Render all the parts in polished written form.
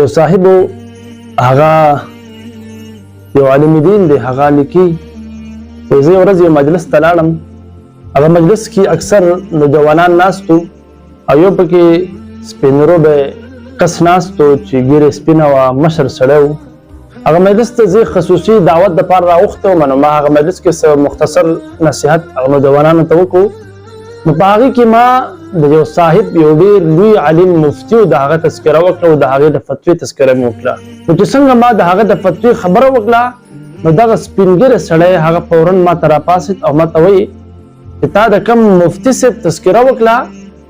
یو صاحب هغه یو عالم دین دی، هغه لیکي زه یو ورځ یو مجلس ته لاړم. هغه مجلس کې اکثر نوجوانان ناستو او یو پکې سپینروبه کس ناستو چې ګیره سپینه وه، مشر سړی و. هغه مجلس ته زه خصوصي دعوت دپاره راوښتی وم. نو ما هغه مجلس کې څه مختصر نصیحت هغه نوجوانانو ته وکړو. نو په هغې کې ما د یو صاحب یو ډېر لوی عالم مفتي و د هغه تذکره وکړه او د هغې د فتوې تذکره مې وکړه. نو چې څنګه ما د هغه د فتوې خبره وکړه نو دغه سپینګیره سړی هغه فورا ما ته راپاڅېد او ما ته وایي چې تا د کوم مفتي صاحب تذکره وکړه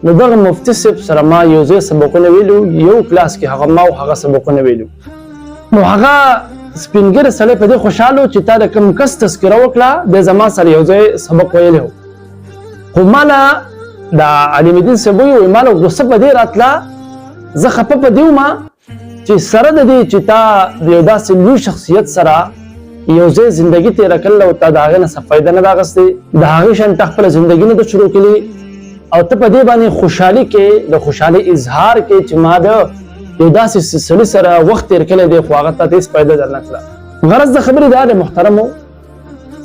نو دغه مفتي صاحب سره ما یو ځای سبقونه ویلو، یو کلاس کې هغه ما او هغه سبقونه ویلو. نو هغه سپینګیره سړی په دې خوشحاله و چې تا د کوم کس تذکره وکړه دی زما سره یو ځای سبق ویلی و. خو ماله د علیم الدین صاحب وایي ماله غصه په دې راتله، زه خفه په دې ومه چې سره د دې چې تا د یو داسې لوی شخصیت سره یو ځای زندګي تېره کړله او تا د هغې نه څه فایده نه ده اخیستې، د هغې شان تا خپله زندګي نه ده شروع کړې او ته په دې باندې خوشحالي کې د خوشحالۍ اظهار کې چې ما د یو داسې سړي سره وخت تېر کړی دی خو هغه تا ته هېڅ فایده درنه کړه. غرض د خبرې دا دی محترمو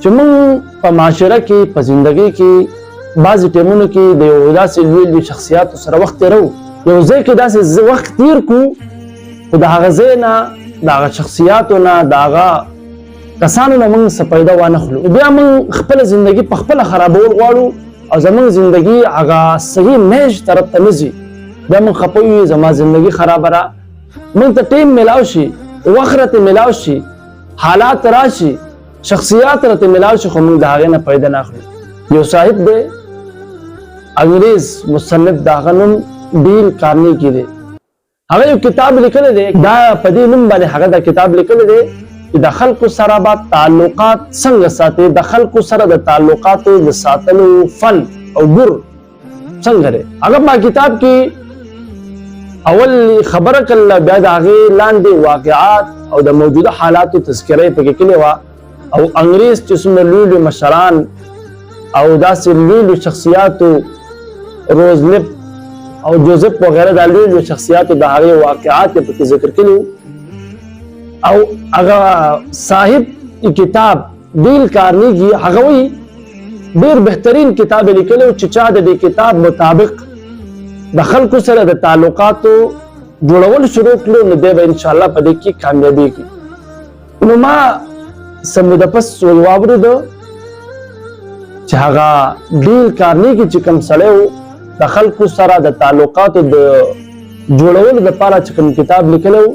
چې موږ په معاشره کې په زندګۍ کې بعضې ټیمونو کې د یو داسې لوی لوی شخصیاتو سره وخت تېرو، یو ځای کې داسې وخت تېر کړو خو د هغه ځای نه د هغه شخصیاتو نه د هغه کسانو نه موږ څه فایده وانخلو، بیا موږ خپله زندګي په خپله خرابول غواړو او زموږ زندګي هغه صحیح میج طرف ته نه ځي. بیا موږ خفه یو زما زندګي خرابه ده. موږ ته ټیم میلاو شي، وخت راته میلاو شي، حالات راشي، شخصیات راته میلاو شي خو موږ د هغې نه فایده نه اخلو. یو صاحب دی انګریز مصنف د هغه نوم ډیل کارنیګي دی. هغه یو کتاب لیکلی دی، دا په دې نوم باندې هغه دا کتاب لیکلی دی چې د خلکو سره به تعلقات څنګه ساتي، د خلکو سره د تعلقاتو د ساتلو فن او ګر څنګه دی. هغه ما کتاب کې اول خبره کړله، بیا د هغې لاندې واقعات او د موجوده حالاتو تذکره یې پکې کړې وه او انګریز چې څومره لوی لوی مشران او داسې لوی لوی شخصیاتو روزلپ او جوزف وغیره دا لوی لوی شخصیاتو د هغې واقعات یې پکې ذکر کړي او هغه صاحب کتاب ډیل کارنیګي هغه وایي ډېر بهترین کتاب یې لیکلی و چې چا د دې کتاب مطابق د خلکو سره د تعلقاتو جوړول شروع کړو نو دی به انشاءالله په دې کې کامیابېږي. نو ما څه موده پس واورېده چې هغه ډیل کارنیګي چې کوم سړی و د خلکو سره د تعلقاتو د جوړولو دپاره چې کوم کتاب لیکلی و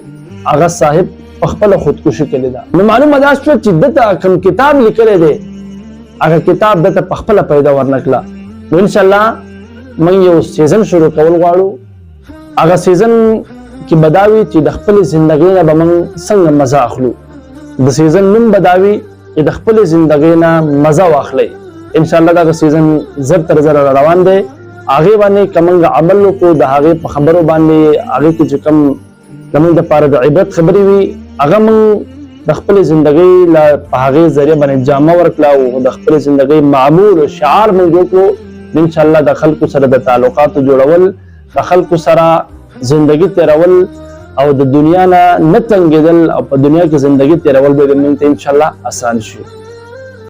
هغه صاحب په خپله خودکشي کړې ده. نو معلومه دا شوه چې ده ته کوم کتاب لیکلی دی هغه کتاب ده ته په خپله پیدا ورنه کړه. نو انشاءالله موږ یو سیزن شروع کول غواړو. هغه سیزن کې به دا وي چې د خپلې زندګۍ نه به موږ څنګه مزه اخلو. د سیزن نوم به دا وي چې د خپلې زندګۍ نه مزه واخلئ. انشاءالله دغه سیزن زر تر زره روان دی. هغې باندې که موږ عمل وکړو د هغې په خبرو باندې هغې کې چې کوم زموږ دپاره د عبرت خبرې وي هغه موږ د خپلې زندګۍ په هغې ذریعه باندې جامه ورکړه او د خپلې زندګۍ معمول او شعار موږ جوړ کړو. انشاءالله د خلکو سره د تعلقاتو جوړول، د خلکو سره زندګي تېرول او د دنیا نه تنګېدل او په دنیا کې زندګي تېرول به موږ ته انشاءالله اسان شي.